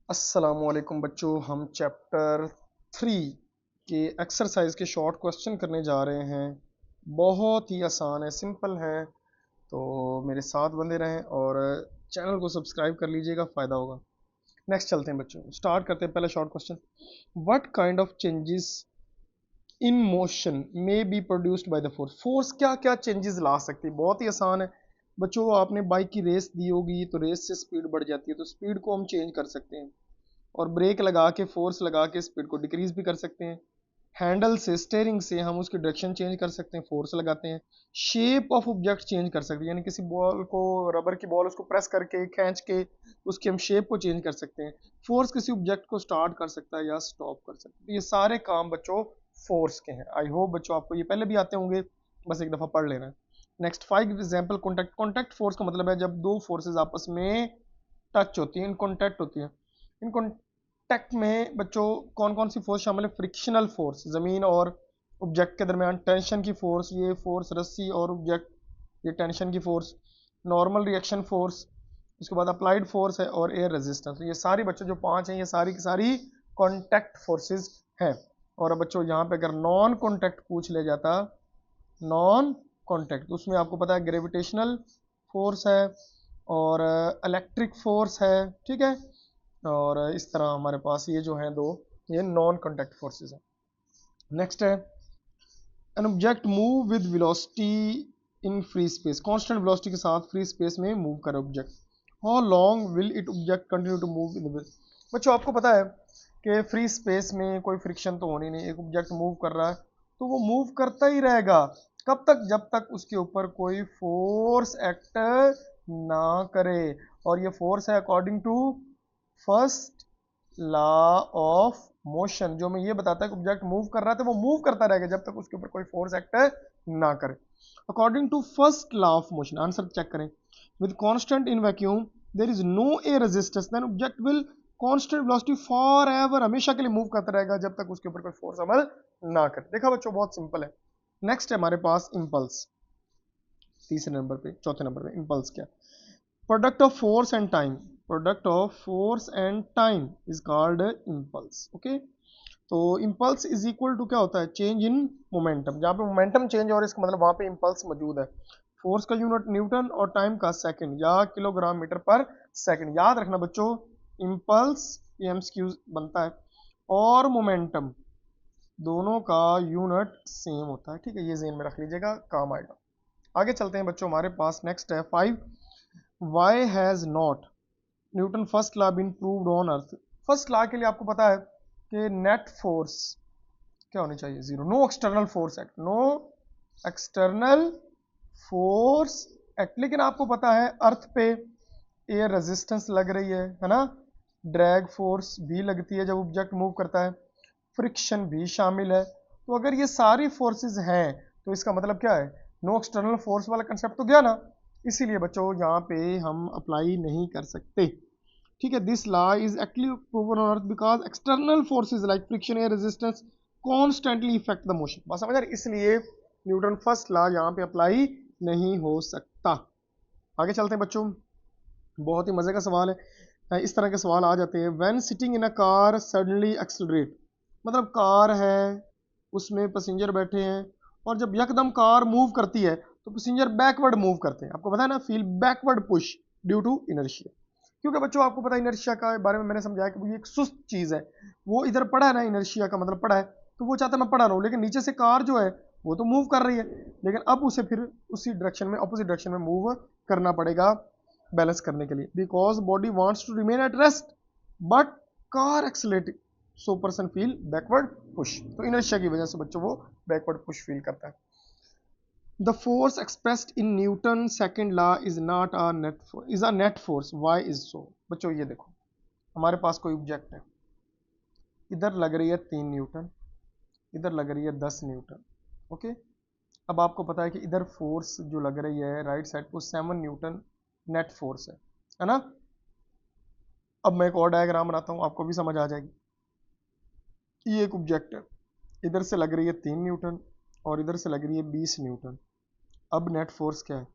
अस्सलामुअलैकुम बच्चों, हम चैप्टर 3 के एक्सरसाइज के शॉर्ट क्वेश्चन करने जा रहे हैं। बहुत ही आसान है, सिंपल है। तो मेरे साथ बंधे रहें और चैनल को सब्सक्राइब कर लीजिएगा, फ़ायदा होगा। नेक्स्ट चलते हैं बच्चों, स्टार्ट करते हैं। पहला short question, what kind of changes in motion में be produced by the force. Force क्या क्या चेंजेस ला सकती है? बहुत ही आसान है बच्चों। आपने बाइक की रेस दी होगी तो रेस से स्पीड बढ़ जाती है, तो स्पीड को हम चेंज कर सकते हैं। और ब्रेक लगा के, फोर्स लगा के स्पीड को डिक्रीज भी कर सकते हैं। हैंडल से, स्टेयरिंग से हम उसकी डायरेक्शन चेंज कर सकते हैं, फोर्स लगाते हैं। शेप ऑफ ऑब्जेक्ट चेंज कर सकते हैं, यानी किसी बॉल को, रबर की बॉल, उसको प्रेस करके, खींच के उसकी हम शेप को चेंज कर सकते हैं। फोर्स किसी ऑब्जेक्ट को स्टार्ट कर सकता है या स्टॉप कर सकता है। ये सारे काम बच्चों फोर्स के हैं। आई होप बच्चों आपको ये पहले भी आते होंगे, बस एक दफा पढ़ लेना है। Next, 5 example. Contact. Contact force का मतलब है जब दो फोर्सेज आपस में टच होती हैं, इन कॉन्टैक्ट होती हैं। इन कॉन्टैक्ट में बच्चों कौन कौन सी फोर्स शामिल है? फ्रिक्शनल फोर्स, जमीन और ऑब्जेक्ट के दरमियान टेंशन की फोर्स, ये फोर्स रस्सी और ऑब्जेक्ट, ये टेंशन की फोर्स। नॉर्मल रिएक्शन फोर्स, उसके बाद अप्लाइड फोर्स है, और एयर रेजिस्टेंस। ये सारी बच्चों जो 5 हैं, ये सारी की सारी कॉन्टैक्ट फोर्सेस हैं। और अब बच्चों यहाँ पे अगर नॉन कॉन्टैक्ट पूछ ले जाता, नॉन कॉन्टैक्ट, उसमें आपको पता है ग्रेविटेशनल फोर्स है और इलेक्ट्रिक फोर्स है, ठीक है। और इस तरह हमारे पास ये जो हैं दो, ये नॉन कॉन्टैक्ट फोर्सेस हैं। नेक्स्ट है, an object move with velocity in free space. Constant velocity के साथ फ्री स्पेस में मूव करे object. How long will it object continue to move in the. बच्चों आपको पता है कि फ्री स्पेस में कोई फ्रिक्शन तो होनी नहीं, एक ऑब्जेक्ट मूव कर रहा है तो वो मूव करता ही रहेगा। कब तक? जब तक उसके ऊपर कोई फोर्स एक्ट ना करे। और ये फोर्स है according to first law of motion, जो मैं ये बताता है कि ऑब्जेक्ट मूव कर रहा है तो वो मूव करता रहेगा जब तक उसके ऊपर कोई फोर्स एक्ट ना करे। According to first law of motion, answer check करें। With constant in vacuum there is no air resistance, then object will constant velocity forever, हमेशा के लिए मूव करता रहेगा जब तक उसके ऊपर कोई फोर्स अमल ना करे। देखा बच्चों, बहुत सिंपल है। नेक्स्ट है हमारे पास इम्पल्स। तीसरे नंबर पे, चौथे नंबर पे इम्पल्स क्या? Product of force and time, product of force and time is called impulse. Okay, तो इम्पल्स इज इक्वल टू क्या होता है? Change in momentum. जहाँ पे मोमेंटम चेंज हो रहा है इसका मतलब वहां पे इम्पल्स मौजूद है। फोर्स का यूनिट न्यूटन और टाइम का सेकंड या किलोग्राम मीटर पर सेकंड। याद रखना बच्चों, इम्पल्स, ये एमसीक्यू बनता है, और मोमेंटम दोनों का यूनिट सेम होता है, ठीक है। ये जेन में रख लीजिएगा, काम आएगा। आगे चलते हैं बच्चों, हमारे पास नेक्स्ट है 5, why has not Newton first law been proved on earth. First law के लिए आपको पता है कि नेट फोर्स क्या होनी चाहिए? Zero. No external force act, no external force act. लेकिन आपको पता है अर्थ पे एयर रेजिस्टेंस लग रही है ना, ड्रैग फोर्स भी लगती है जब ऑब्जेक्ट मूव करता है, फ्रिक्शन भी शामिल है। तो अगर ये सारी फोर्सेस हैं तो इसका मतलब क्या है? नो एक्सटर्नल फोर्स वाला कंसेप्ट तो गया ना। इसीलिए बच्चों यहाँ पे हम अप्लाई नहीं कर सकते, ठीक है। This law is actually proven on earth because external forces like friction, air resistance constantly effect the motion. बस समझ आ रही? इसलिए न्यूटन फर्स्ट लॉ यहाँ पे अप्लाई नहीं हो सकता। आगे चलते हैं बच्चों, बहुत ही मजे का सवाल है। इस तरह के सवाल आ जाते हैं। When sitting in a car suddenly accelerate, मतलब कार है, उसमें पैसेंजर बैठे हैं, और जब यकदम कार मूव करती है तो पैसेंजर बैकवर्ड मूव करते हैं। आपको पता है ना, feel backward push due to inertia. क्योंकि बच्चों आपको पता है इनर्शिया का बारे में मैंने समझाया कि वो एक सुस्त चीज है। वो इधर पड़ा है ना, इनर्शिया का मतलब पड़ा है, तो वो चाहता है मैं पड़ा रहूं, लेकिन नीचे से कार जो है वो तो मूव कर रही है, लेकिन अब उसे फिर उसी डायरेक्शन में, अपोजिट डायरेक्शन में मूव करना पड़ेगा बैलेंस करने के लिए। Because body wants to remain at rest but car accelerating, so person feel backward push. तो इनर्शिया की वजह से बच्चों वो बैकवर्ड पुश फील करता है। The force expressed in Newton second law is not a net force, is a net force, why is so? बच्चों ये देखो, हमारे पास कोई ऑब्जेक्ट है, इधर लग रही है 3 न्यूटन, इधर लग रही है 10 न्यूटन। ओके, अब आपको पता है कि इधर फोर्स जो लग रही है राइट साइड को 7 न्यूटन नेट फोर्स है ना। अब मैं एक और डायग्राम बनाता हूँ, आपको भी समझ आ जाएगी। ये एक ऑब्जेक्ट है, इधर से लग रही है 3 न्यूटन और इधर से लग रही है 20 न्यूटन। अब नेट फोर्स क्या है?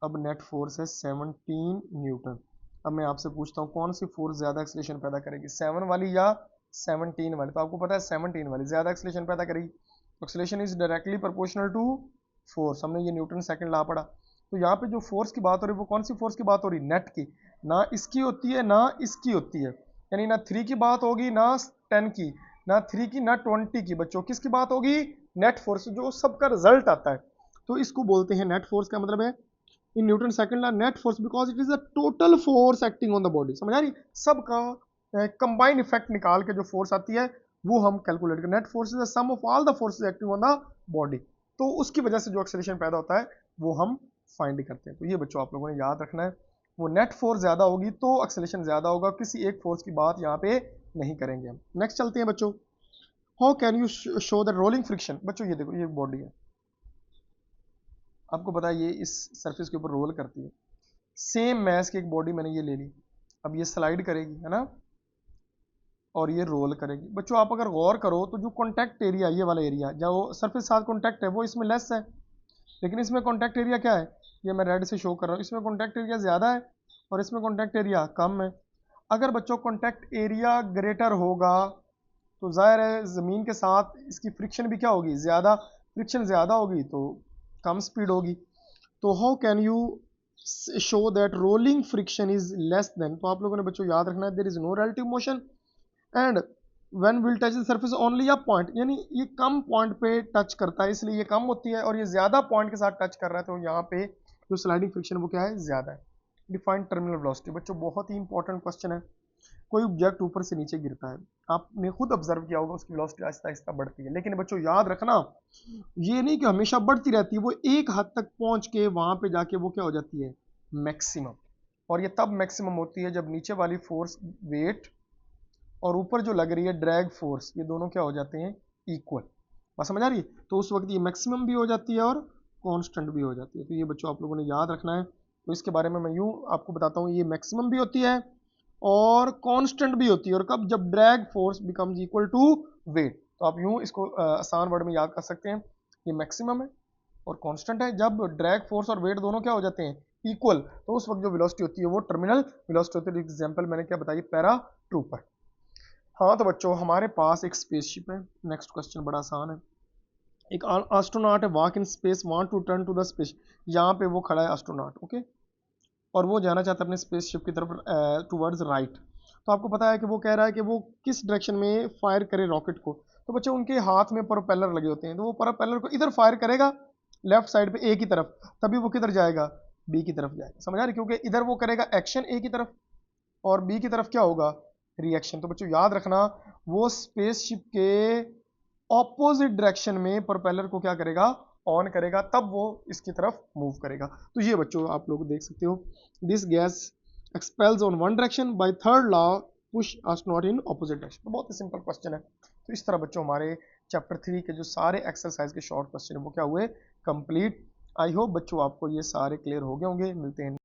अब नेट फोर्स है 17 न्यूटन। अब मैं आपसे पूछता हूँ कौन सी फोर्स ज्यादा एक्सीलरेशन पैदा करेगी, 7 वाली या 17 वाली? तो आपको पता है 17 वाली ज्यादा एक्सीलरेशन पैदा करेगी। Acceleration is directly proportional to force, हमने ये न्यूटन सेकंड लॉ पढ़ा। तो यहाँ पे जो फोर्स की बात हो रही है वो कौन सी फोर्स की बात हो रही है? नेट की, ना इसकी होती है ना इसकी होती है, यानी ना 3 की बात होगी ना 10 की, ना 3 की ना 20 की। बच्चों किसकी बात होगी? नेट फोर्स, जो सबका रिजल्ट आता है। तो इसको बोलते हैं नेट फोर्स। का मतलब है in Newton second law net force because it is the total force acting on the body. समझ आ रही? सबका कंबाइंड इफेक्ट निकाल के जो फोर्स आती है वो हम कैलकुलेट करें। Net force is the sum of all the forces acting on the body. तो उसकी वजह से जो एक्सेलरेशन पैदा होता है वो हम फाइंड करते हैं। तो ये बच्चों आप लोगों ने याद रखना है, वो नेट फोर्स ज्यादा होगी तो एक्सेलरेशन ज्यादा होगा, किसी एक फोर्स की बात यहाँ पे नहीं करेंगे हम। नेक्स्ट चलते हैं बच्चों, how can you show the rolling friction. बच्चों ये देखो, ये बॉडी है, आपको पता है ये इस सरफेस के ऊपर रोल करती है। सेम मैस की एक बॉडी मैंने ये ले ली, अब ये स्लाइड करेगी, है ना, और ये रोल करेगी। बच्चों आप अगर गौर करो तो जो कॉन्टैक्ट एरिया, ये वाला एरिया जो सरफेस साथ कॉन्टैक्ट है वो इसमें लेस है, लेकिन इसमें कॉन्टैक्ट एरिया क्या है, ये मैं रेड से शो कर रहा हूँ, इसमें कॉन्टैक्ट एरिया ज़्यादा है और इसमें कॉन्टैक्ट एरिया कम है। अगर बच्चों कॉन्टैक्ट एरिया ग्रेटर होगा तो जाहिर है ज़मीन के साथ इसकी फ्रिक्शन भी क्या होगी, ज़्यादा। फ्रिक्शन ज़्यादा होगी तो कम स्पीड होगी। तो how can you show that rolling friction is less than. तो आप लोगों ने बच्चों याद रखना है there is no relative motion and when will touch the surface only a point, यानी ये कम पॉइंट पे टच करता है इसलिए ये कम होती है, और ये ज्यादा पॉइंट के साथ टच कर रहा है तो यहाँ पे जो स्लाइडिंग फ्रिक्शन वो क्या है, ज्यादा है। Define terminal velocity. बच्चों बहुत ही इंपॉर्टेंट क्वेश्चन है। कोई ऑब्जेक्ट ऊपर से नीचे गिरता है, आपने खुद ऑब्जर्व किया होगा उसकी वेलोसिटी आहिस्ता आहिस्ता बढ़ती है, लेकिन बच्चों याद रखना ये नहीं कि हमेशा बढ़ती रहती है, वो एक हद तक पहुंच के वहां पे जाके वो क्या हो जाती है, मैक्सिमम। और ये तब मैक्सिमम होती है जब नीचे वाली फोर्स वेट और ऊपर जो लग रही है ड्रैग फोर्स, ये दोनों क्या हो जाते हैं, इक्वल। बात समझ आ रही है? तो उस वक्त ये मैक्सिमम भी हो जाती है और कांस्टेंट भी हो जाती है। तो ये बच्चों आप लोगों ने याद रखना है। तो इसके बारे में मैं यूं आपको बताता हूँ, ये मैक्सिमम भी होती है और कांस्टेंट भी होती है। और कब? जब drag force becomes equal to weight. तो आप यूं इसको आसान वर्ड में याद कर सकते हैं, ये मैक्सिमम है और कांस्टेंट है जब ड्रैग फोर्स और वेट दोनों क्या हो जाते हैं, इक्वल। तो उस वक्त जो वेलोसिटी होती है वो टर्मिनल वेलोसिटी होती है। एग्जांपल मैंने क्या बताई, पैरा ट्रूपर। हाँ तो बच्चों हमारे पास एक स्पेसशिप है। नेक्स्ट क्वेश्चन बड़ा आसान है। एक एस्ट्रोनॉट है, walk in space, want to turn to the space. यहाँ पे वो खड़ा है एस्ट्रोनॉट, ओके, और वो जाना चाहता है अपने स्पेसशिप की तरफ टुवर्ड्स राइट। तो आपको पता है कि वो कह रहा है कि वो किस डायरेक्शन में फायर करे रॉकेट को। तो बच्चों उनके हाथ में प्रोपेलर लगे होते हैं, तो वो प्रोपेलर को इधर फायर करेगा लेफ्ट साइड पे ए की तरफ, तभी वो किधर जाएगा, बी की तरफ जाएगा। समझ आ रही? क्योंकि इधर वो करेगा एक्शन ए की तरफ और बी की तरफ क्या होगा, रिएक्शन। तो बच्चों याद रखना वो स्पेसशिप के ऑपोजिट डायरेक्शन में प्रोपेलर को क्या करेगा, ऑन करेगा, तब वो इसकी तरफ मूव करेगा। तो ये बच्चों आप लोग देख सकते हो, this gas expels on one direction by third law push astronaut in opposite direction. तो बहुत ही सिंपल क्वेश्चन है। तो इस तरह बच्चों हमारे चैप्टर 3 के जो सारे एक्सरसाइज के शॉर्ट क्वेश्चन है वो क्या हुए, कंप्लीट। आई होप बच्चों आपको ये सारे क्लियर हो गए होंगे। मिलते हैं